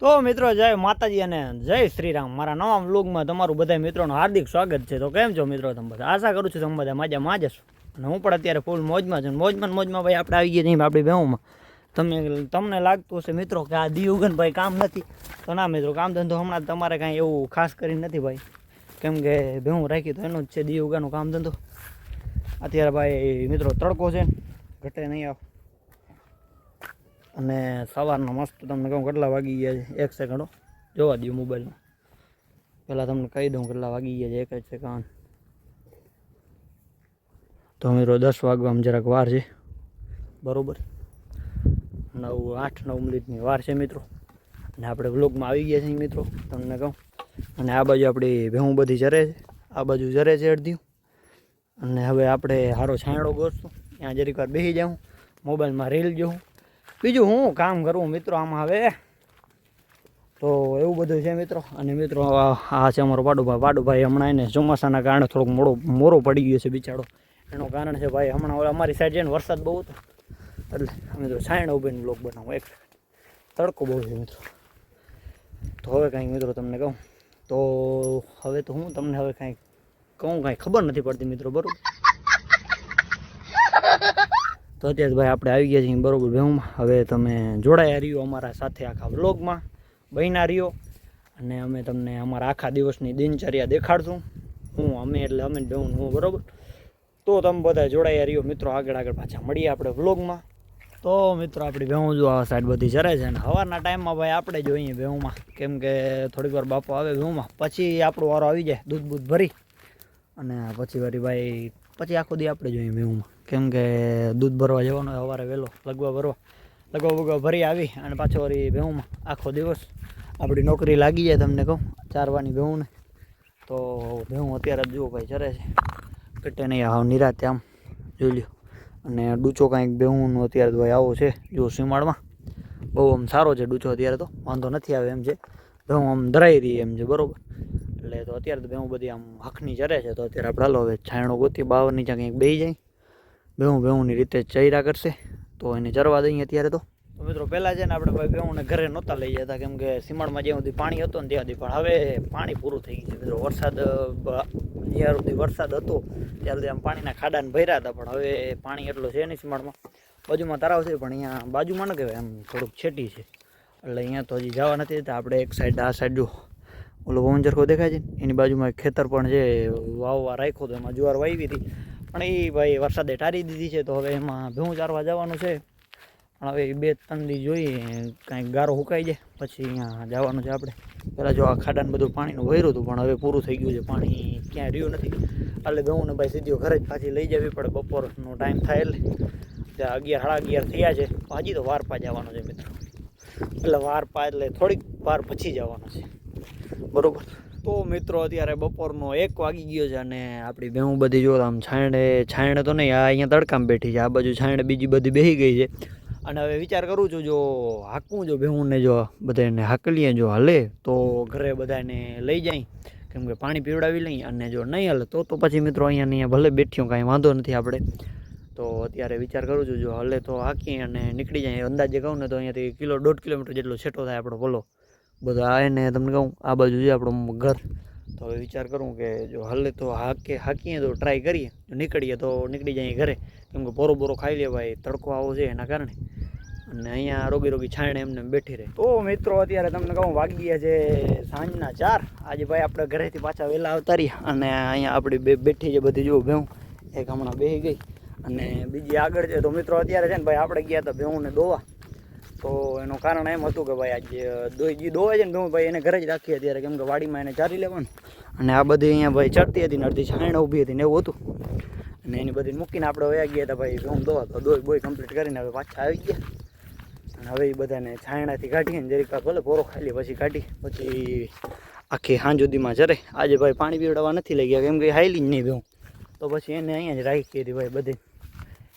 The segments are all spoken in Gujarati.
તો મિત્રો જય માતાજી અને જય શ્રીરામ મારા નવા વ્લોગમાં તમારું બધા મિત્રોનું હાર્દિક સ્વાગત છે. તો કેમ છો મિત્રો તમે બધા? આશા કરું છું તમે બધા મજામાં જ હશો. અને હું પણ અત્યારે ફૂલ મોજમાં છું. મોજમાં ભાઈ આપણે આવી ગયા છીએ આપણી બેહુમાં. તમને લાગતું હશે મિત્રો કે આ દીવગન ભાઈ કામ નથી, તો ના મિત્રો, કામ ધંધો હમણાં તમારે કાંઈ એવું ખાસ કરીને નથી ભાઈ, કેમ કે ભેહું રાખી તો એનું જ છે દીવગાનું કામ ધંધો. અત્યારે ભાઈ મિત્રો તડકો છે, ઘટે નહીં આવ. અને સવારના મસ્ત તમને કહું કેટલા વાગી ગયા છે, 1 સેકન્ડ જોવા દઉં મોબાઈલમાં. પહેલાં તમને કહી દઉં કેટલા વાગી ગયા છે, 1 જ સેકન્ડ. તો મિત્રો 10 વાગવામાં જરાક વાર છે, બરાબર 8-9 મિનિટની વાર છે મિત્રો. અને આપણે વ્લોગમાં આવી ગયા છીએ મિત્રો, તમને કહું. અને આ બાજુ આપણી ભેહું બધી જરે છે, આ બાજુ જરે છે અડધી. અને હવે આપણે સારો છાંયડો ગોતશું, ત્યાં જરીક વાર બેસી જાઉં, મોબાઈલમાં રીલ જોઉં, બીજું હું કામ કરવું મિત્રો આમાં હવે. તો એવું બધું છે મિત્રો. અને મિત્રો આ છે અમારો પાડુભાઈ હમણાં એને ચોમાસાના કારણે થોડોક મોરો પડી ગયો છે બિચારો. એનું કારણ છે ભાઈ હમણાં અમારી સાઈડ છે ને વરસાદ બહુ હતો, એટલે અમે તો છાંયડા ઉભીને બ્લોગ બનાવો. એક તડકો બહુ છે મિત્રો. તો હવે કાંઈક મિત્રો તમને કહું તો હવે તો હું તમને હવે કાંઈ કાંઈ ખબર નથી પડતી મિત્રો, બરાબર. તો અત્યારે ભાઈ આપણે આવી ગયા છીએ બરાબર ભેહુંમાં. હવે તમે જોડાયા રહ્યો અમારા સાથે આખા વ્લોગમાં, બન્યા રહ્યો. અને અમે તમને અમારા આખા દિવસની દિનચર્યા દેખાડશું. અમે એટલે અમે જ ભેહું હું, બરાબર. તો તમે બધા જોડાયા રહ્યો મિત્રો, આગળ પાછા મળીએ આપણે વ્લોગમાં. તો મિત્રો આપણી ભેહું જો આ સાઈડ બધી ચરે છે. અને સવારના ટાઈમમાં ભાઈ આપણે જોઈએ ભેહુંમાં, કેમ કે થોડીક વાર બાપો આવે ભેહુંમાં, પછી આપણો વારો આવી જાય દૂધ બૂધ ભરી. અને પછી ભાઈ પછી આખો દી આપણે જોઈએ ભેહુંમાં, કેમ કે દૂધ ભરવા જવાનો હોય સવારે વહેલો, લગવા ભરી આવી અને પાછો વળી ભેહુંમાં આખો દિવસ આપણી નોકરી લાગી જાય. તમને કહું ચારવાની ભેહુંને. તો ભેહું અત્યારે જુઓ ભાઈ ચરે છે, કટે નહીં આવ નિરાતે આમ જોઈ લ્યો. અને ડૂચો કાંઈક ભેહુંનો અત્યારે તો ભાઈ આવો છે જો સીમાડમાં, બહુ આમ સારો છે ડૂચો અત્યારે, તો વાંધો નથી આવે એમ છે. ભેહું આમ ધરાઈ રહી એમ છે, બરાબર. એટલે તો અત્યારે તો ભેહું બધી આમ હકની ચરે છે. તો અત્યારે આપણે હાલો હવે છાંયણો ગોતી, બાવરની ત્યાં કંઈક બેસી જાય. ભેહુંની રીતે ચર્યા કરશે, તો એને ચરવા દઈએ અત્યારે. તો મિત્રો પહેલાં છે ને આપણે ભાઈ ભેહુંને ઘરે નહોતા લઈ જતા, કેમ કે સીમાડમાં જ્યાં સુધી પાણી હતું ને ત્યાં સુધી. પણ હવે પાણી પૂરું થઈ ગયું છે મિત્રો. વરસાદ જ્યાં સુધી વરસાદ હતો ત્યાં સુધી આમ પાણીના ખાડાને ભર્યા હતા, પણ હવે પાણી એટલું છે નહીં સીમાડમાં. બાજુમાં તળાવ છે, પણ અહીંયા બાજુમાં ન કહેવાય, એમ થોડુંક છેટી છે, એટલે અહીંયા તો હજી જવા નથી દેતા. આપણે એક સાઈડ આ સાઈડ જો ઓલો પવનચરખો દેખાય છે, એની બાજુમાં એક ખેતર પણ છે, વાવવા રાખ્યો તો એમાં જુવાર વાવી હતી, પણ એ ભાઈ વરસાદે ટારી દીધી છે. તો હવે એમાં ભેહું ચારવા જવાનું છે, પણ હવે 2-3 દી જોઈએ કાંઈક ગારો સુકાઈ જાય પછી અહીંયા જવાનું છે આપણે. પહેલાં જો આ ખાડાને બધું પાણીનું ભર્યું હતું, પણ હવે પૂરું થઈ ગયું છે, પાણી ક્યાંય રહ્યું નથી. એટલે ભેહુંને ભાઈ સીધો ઘરે જ પાછી લઈ જવી પડે. બપોરનો ટાઈમ થાય એટલે ત્યાં 11-11:30 થયા છે, હજી તો વારપા જવાનું છે મિત્રો. એટલે વારપા એટલે થોડીક વાર પછી જવાનું છે, બરાબર. તો મિત્રો અત્યારે બપોરનો 1 વાગી ગયો છે. અને આપણી ભેહું બધી જો આમ છાંયડે તો નહીં, આ અહીંયા તડકામાં બેઠી છે, આ બાજુ છાંયડે બીજી બધી બેસી ગઈ છે. અને હવે વિચાર કરું છું જો હાંકવું, જો ભેહુંને જો બધાને હાંકલીએ જો હલે તો ઘરે બધાને લઈ જાય, કેમ કે પાણી પીવડાવી લઈએ. અને જો નહીં હલે તો પછી મિત્રો અહીંયા ભલે બેઠ્યો કાંઈ વાંધો નથી આપણે. તો અત્યારે વિચાર કરું છું જો હલે તો હાંકી અને નીકળી જાય. અંદાજે કહું ને તો અહીંયાથી 1-1.5 કિલોમીટર જેટલો છેટો થાય આપણો ભલો બધા. એને તમને કહું આ બાજુ છે આપણું ઘર. તો હવે વિચાર કરું કે જો હલે તો હાંકીએ તો ટ્રાય કરીએ, જો નીકળીએ તો નીકળી જાય ઘરે, કેમ કે બોરો ખાઈ લે ભાઈ, તડકો આવો છે એના કારણે. અને અહીંયા રોગી છાંયડે એમને બેઠી રહે. તો મિત્રો અત્યારે તમને કહું વાગી ગયા છે સાંજના 4. આજે ભાઈ આપણે ઘરેથી પાછા વહેલા આવતા રહ્યા. અને અહીંયા આપણી બેઠી છે બધી જો ભેહું, એક હમણાં બેસી ગઈ અને બીજી આગળ છે. તો મિત્રો અત્યારે છે ને ભાઈ આપણે ગયા હતા ભેહુંને દોવા. તો એનું કારણ એમ હતું કે ભાઈ આજે દોવાય છે ને ભેહું ભાઈ એને ઘરે જ રાખીએ અત્યારે, કેમ કે વાડીમાં એને ચારી લેવાનું. અને આ બધી અહીંયા ભાઈ ચડતી હતી ને અડધી છાંયણ ઊભી હતી ને એવું હતું. અને એની બધી મૂકીને આપણે વયા ગયા હતા ભાઈ ભેહું દોવા. તો બોય કમ્પ્લીટ કરીને હવે પાછા આવી ગયા. અને હવે એ બધાને છાંયણાથી કાઢીને જરીક ભલે પોરો ખાઈ લે પછી કાઢી, પછી આખી સાંજ સુધીમાં ચરે. આજે ભાઈ પાણી પીવડાવવા નથી લઈ ગયા, કેમ કે હાઈલી જ નહીં ભેહું. તો પછી એને અહીંયા જ રાખી હતી ભાઈ બધી,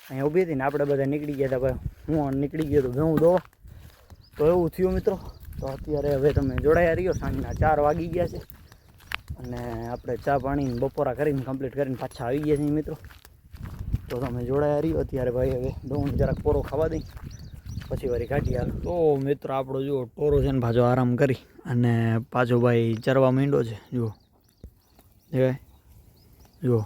અહીંયા ઊભી હતી ને આપણે બધા નીકળી ગયા હતા ભાઈ. હું નીકળી ગયો તો ભેહું દોવા. તો એવું થયું મિત્રો. તો અત્યારે હવે તમે જોડાયા રહ્યો, સાંજના 4 વાગી ગયા છે. અને આપણે ચા પાણી બપોરા કરીને કમ્પ્લીટ કરીને પાછા આવી ગયા છીએ મિત્રો. તો તમે જોડાયા રહ્યો અત્યારે ભાઈ. હવે ભેહુંને જરાક પોરો ખાવા દઈ પછી વારી કાઢી હાલ. તો મિત્રો આપણો જુઓ ટોરો છે ને પાછો આરામ કરી અને પાછો ભાઈ ચરવા માંડ્યો છે. જુઓ જુઓ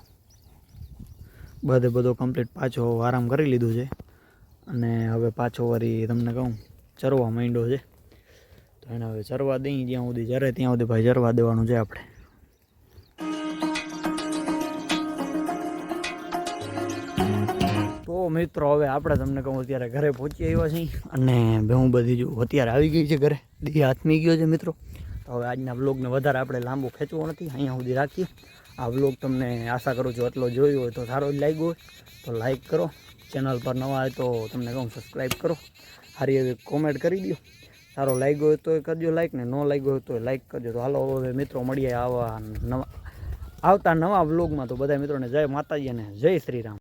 બધો કમ્પ્લીટ પાછો આરામ કરી લીધું છે અને હવે પાછો વારી તમને કહું ચરવા માંડ્યો છે. તો એને હવે ચરવા દઈ, જ્યાં સુધી ચરે ત્યાં સુધી ભાઈ ચરવા દેવાનું છે આપણે. તો મિત્રો હવે આપણે તમને કહું અત્યારે ઘરે પહોંચી આવ્યા છીએ અને હું બધી જો અત્યારે આવી ગઈ છે ઘરે, દી હાથમી ગયો છે મિત્રો. તો હવે આજના વ્લોગને વધારે આપણે લાંબો ખેંચવો નથી, અહીંયા સુધી રાખીએ. આ વ્લોગ તમને આશા કરું છું એટલો જોયો હોય તો સારો જ લાગ્યો હોય તો લાઈક કરો, ચેનલ પર નવા હોય તો તમને કહું સબસ્ક્રાઈબ કરો, સારી એવી કોમેન્ટ કરી દો. સારો લાગ્યો હોય તો કરજો લાઈક, ને ન લાગ્યો હોય તો લાઈક કરજો. તો હાલો હવે મિત્રો મળીએ આવતા નવા વ્લોગમાં. તો બધા મિત્રોને જય માતાજી અને જય શ્રી રામ.